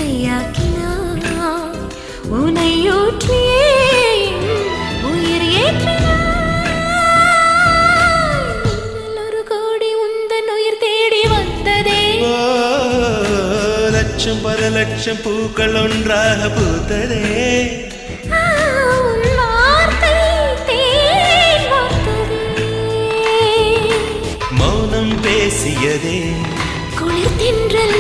இசையாக்கினாய் உனையூற்றியே உயிர் ஏற்றினாய் ஒரு கோடி உந்தன் உயிர் தேடி வந்ததே லட்சம் பல லட்சம் பூக்கள் ஒன்றாக பூத்ததே மௌனம் பேசியதே குளிர் தென்றல்